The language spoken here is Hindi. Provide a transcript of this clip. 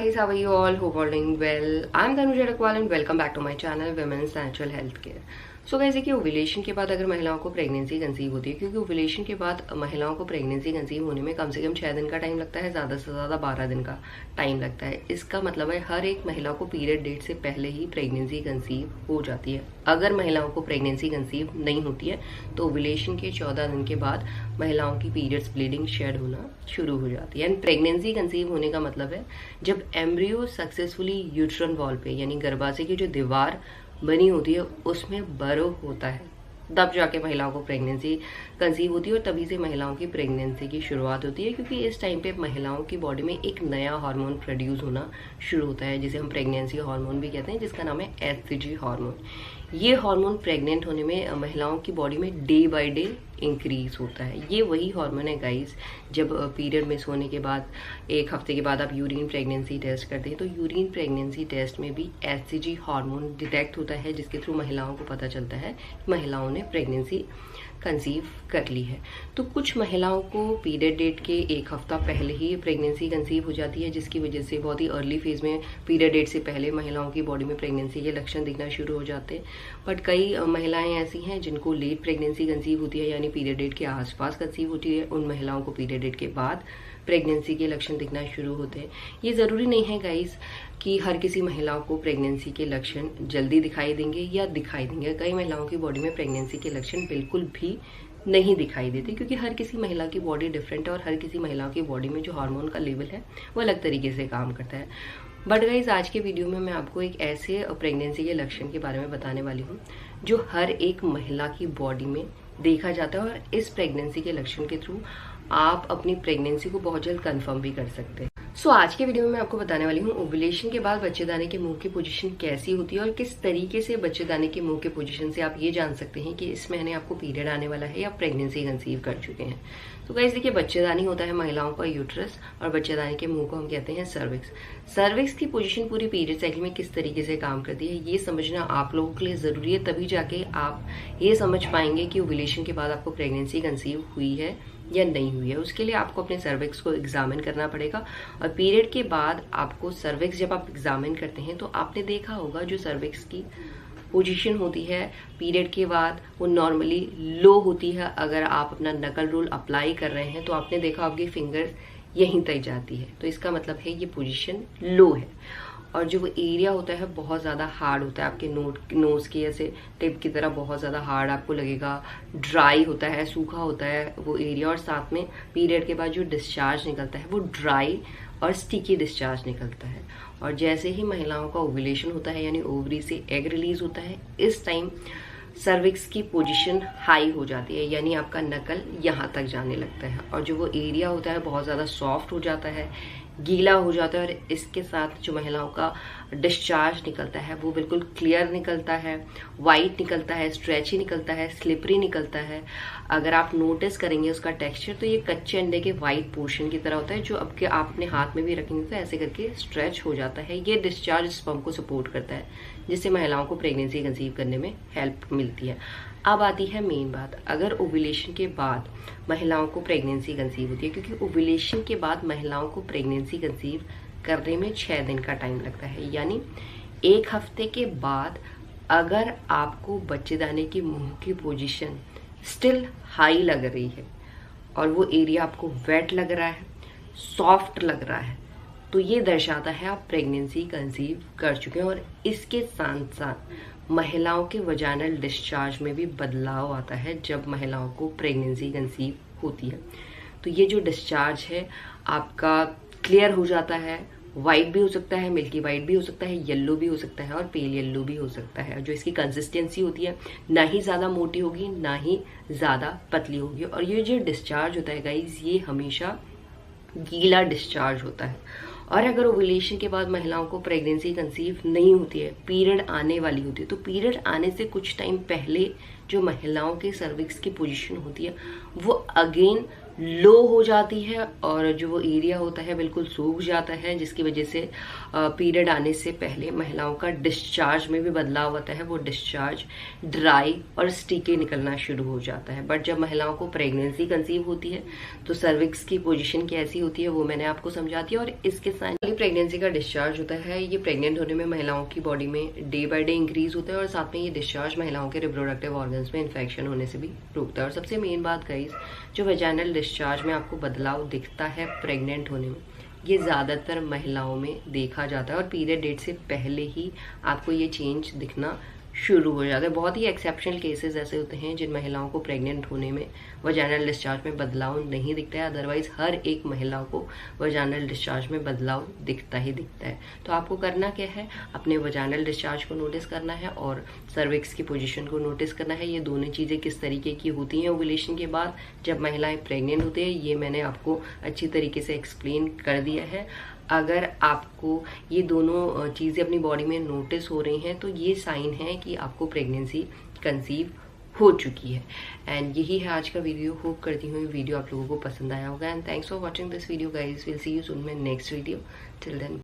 guys, how are you all? Hope all doing well. I'm Tanuja Rakwal and welcome back to my channel Women's Natural Health Care. So guys, देखिए ओव्यूलेशन के बाद अगर महिलाओं को प्रेगनेंसी कंसीव होती है, क्योंकि ओव्यूलेशन के बाद महिलाओं को प्रेगनेंसी कंसीव होने में कम से कम 6 दिन का टाइम लगता है, ज़्यादा से ज़्यादा 12 दिन का टाइम लगता है। इसका मतलब है हर एक महिला को पीरियड डेट से पहले ही प्रेगनेंसी कंसीव हो जाती है। अगर महिलाओं को प्रेगनेंसी कंसीव नहीं होती है तो ओव्यूलेशन के 14 दिन के बाद महिलाओं की पीरियड्स ब्लीडिंग शेड होना शुरू हो जाती है। एंड प्रेगनेंसी कंसीव होने का मतलब है जब एम्ब्रियो सक्सेसफुली यूट्रन वॉल पे यानी गर्भाशय की जो दीवार बनी होती है उसमें बर्व होता है, तब जाके महिलाओं को प्रेगनेंसी कंसीव होती है और तभी से महिलाओं की प्रेगनेंसी की शुरुआत होती है, क्योंकि इस टाइम पे महिलाओं की बॉडी में एक नया हार्मोन प्रोड्यूस होना शुरू होता है जिसे हम प्रेगनेंसी हार्मोन भी कहते हैं, जिसका नाम है एचसीजी हार्मोन। ये हार्मोन प्रेग्नेंट होने में महिलाओं की बॉडी में डे बाय डे इंक्रीज होता है। ये वही हार्मोन है गाइस, जब पीरियड मिस होने के बाद 1 हफ्ते के बाद आप यूरिन प्रेगनेंसी टेस्ट करते हैं तो यूरिन प्रेगनेंसी टेस्ट में भी एचसीजी हार्मोन डिटेक्ट होता है, जिसके थ्रू महिलाओं को पता चलता है कि महिलाओं ने प्रेगनेंसी कंसीव कर ली है। तो कुछ महिलाओं को पीरियड डेट के 1 हफ्ता पहले ही प्रेगनेंसी कंसीव हो जाती है, जिसकी वजह से बहुत ही अर्ली फेज में पीरियड डेट से पहले महिलाओं की बॉडी में प्रेगनेंसी के लक्षण दिखना शुरू हो जाते हैं। बट कई महिलाएं ऐसी हैं जिनको लेट प्रेगनेंसी कंसीव होती है, यानी पीरियड डेट के आसपास कंसीव होती है। उन महिलाओं को पीरियड डेट के बाद प्रेगनेंसी के लक्षण दिखना शुरू होते हैं। ये ज़रूरी नहीं है गाइस कि हर किसी महिलाओं को प्रेगनेंसी के लक्षण जल्दी दिखाई देंगे या दिखाई देंगे। कई महिलाओं की बॉडी में प्रेगनेंसी के लक्षण बिल्कुल भी नहीं दिखाई देते, क्योंकि हर किसी महिला की बॉडी डिफरेंट है और हर किसी महिला की बॉडी में जो हार्मोन का लेवल है वो अलग तरीके से काम करता है। बट गाइज आज के वीडियो में मैं आपको एक ऐसे प्रेगनेंसी के लक्षण के बारे में बताने वाली हूँ जो हर एक महिला की बॉडी में देखा जाता है और इस प्रेगनेंसी के लक्षण के थ्रू आप अपनी प्रेगनेंसी को बहुत जल्द कंफर्म भी कर सकते हैं। सो आज के वीडियो में मैं आपको बताने वाली हूँ ओव्यूलेशन के बाद बच्चेदानी के मुंह की पोजीशन कैसी होती है और किस तरीके से बच्चेदानी के मुंह के पोजीशन से आप ये जान सकते हैं कि इस महीने आपको पीरियड आने वाला है या प्रेगनेंसी कंसीव कर चुके हैं। तो गाइस देखिए, बच्चेदानी होता है महिलाओं का यूट्रस और बच्चेदानी के मुंह को हम कहते हैं सर्विक्स। सर्विक्स की पोजीशन पूरी पीरियड साइकिल में किस तरीके से काम करती है ये समझना आप लोगों के लिए जरूरी है, तभी जाके आप ये समझ पाएंगे कि ओव्यूलेशन के बाद आपको प्रेगनेंसी कंसीव हुई है या नहीं हुई है। उसके लिए आपको अपने सर्विक्स को एग्जामिन करना पड़ेगा और पीरियड के बाद आपको सर्विक्स जब आप एग्जामिन करते हैं तो आपने देखा होगा जो सर्विक्स की पोजीशन होती है पीरियड के बाद वो नॉर्मली लो होती है। अगर आप अपना नकल रूल अप्लाई कर रहे हैं तो आपने देखा आपकी फिंगर यहीं तक जाती है, तो इसका मतलब है ये पोजीशन लो है। और जो वो एरिया होता है बहुत ज़्यादा हार्ड होता है, आपके नोज के ऐसे टिप की तरह बहुत ज़्यादा हार्ड आपको लगेगा, ड्राई होता है, सूखा होता है वो एरिया। और साथ में पीरियड के बाद जो डिस्चार्ज निकलता है वो ड्राई और स्टिकी डिस्चार्ज निकलता है। और जैसे ही महिलाओं का ओव्यूलेशन होता है यानी ओवरी से एग रिलीज होता है, इस टाइम सर्विक्स की पोजीशन हाई हो जाती है, यानी आपका नकल यहाँ तक जाने लगता है और जो वो एरिया होता है बहुत ज़्यादा सॉफ्ट हो जाता है, गीला हो जाता है और इसके साथ जो महिलाओं का डिस्चार्ज निकलता है वो बिल्कुल क्लियर निकलता है, वाइट निकलता है, स्ट्रेची निकलता है, स्लिपरी निकलता है। अगर आप नोटिस करेंगे उसका टेक्सचर तो ये कच्चे अंडे के वाइट पोर्शन की तरह होता है, जो अब के आप अपने हाथ में भी रखेंगे तो ऐसे करके स्ट्रेच हो जाता है। ये डिस्चार्ज स्पर्म को सपोर्ट करता है, जिससे महिलाओं को प्रेगनेंसी कंसीव करने में हेल्प मिलती है। अब आती है मेन बात, अगर ओव्यूलेशन के बाद महिलाओं को प्रेगनेंसी कंसीव होती है, क्योंकि ओव्यूलेशन के बाद महिलाओं को प्रेगनेंसी कंसीव करने में 6 दिन का टाइम लगता है, यानी 1 हफ्ते के बाद अगर आपको बच्चेदानी की मुंह की पोजीशन स्टिल हाई लग रही है और वो एरिया आपको वेट लग रहा है, सॉफ्ट लग रहा है, तो ये दर्शाता है आप प्रेगनेंसी कंसीव कर चुके हैं। और इसके साथ साथ महिलाओं के वजाइनल डिस्चार्ज में भी बदलाव आता है जब महिलाओं को प्रेगनेंसी कंसीव होती है। तो ये जो डिस्चार्ज है आपका क्लियर हो जाता है, वाइट भी हो सकता है, मिल्की वाइट भी हो सकता है, येलो भी हो सकता है और पेल येलो भी हो सकता है। जो इसकी कंसिस्टेंसी होती है ना ही ज़्यादा मोटी होगी ना ही ज़्यादा पतली होगी। और ये जो डिस्चार्ज होता है गाइज, ये हमेशा गीला डिस्चार्ज होता है। और अगर ओव्यूलेशन के बाद महिलाओं को प्रेगनेंसी कंसीव नहीं होती है, पीरियड आने वाली होती है, तो पीरियड आने से कुछ टाइम पहले जो महिलाओं के सर्विक्स की पोजीशन होती है वो अगेन लो हो जाती है और जो वो एरिया होता है बिल्कुल सूख जाता है, जिसकी वजह से पीरियड आने से पहले महिलाओं का डिस्चार्ज में भी बदलाव होता है। वो डिस्चार्ज ड्राई और स्टिकी निकलना शुरू हो जाता है। बट जब महिलाओं को प्रेगनेंसी कंसीव होती है तो सर्विक्स की पोजीशन कैसी होती है वो मैंने आपको समझा दिया। और इसके साथ प्रेगनेंसी का डिस्चार्ज होता है, ये प्रेग्नेंट होने में महिलाओं की बॉडी में डे बाय डे इंक्रीज होता है और साथ में ये डिस्चार्ज महिलाओं के रिप्रोडक्टिव ऑर्गन्स में इन्फेक्शन होने से भी रोकता है। और सबसे मेन बात गाइस, जो वेजाइनल डिस्चार्ज में आपको बदलाव दिखता है प्रेग्नेंट होने में, ये ज़्यादातर महिलाओं में देखा जाता है और पीरियड डेट से पहले ही आपको ये चेंज दिखना शुरू हो जाता है। बहुत ही एक्सेप्शनल केसेस ऐसे होते हैं जिन महिलाओं को प्रेग्नेंट होने में वजाइनल डिस्चार्ज में बदलाव नहीं दिखता है, अदरवाइज हर एक महिला को वजाइनल डिस्चार्ज में बदलाव दिखता ही दिखता है। तो आपको करना क्या है, अपने वजाइनल डिस्चार्ज को नोटिस करना है और सर्विक्स की पोजीशन को नोटिस करना है। ये दोनों चीज़ें किस तरीके की होती हैं ओव्यूलेशन के बाद जब महिलाएं प्रेग्नेंट होती है, ये मैंने आपको अच्छी तरीके से एक्सप्लेन कर दिया है। अगर आपको ये दोनों चीज़ें अपनी बॉडी में नोटिस हो रही हैं तो ये साइन है कि आपको प्रेगनेंसी कंसीव हो चुकी है। एंड यही है आज का वीडियो। होप करती हूँ वीडियो आप लोगों को पसंद आया होगा। And thanks for watching this video guys. Will see you soon my next video. Till then.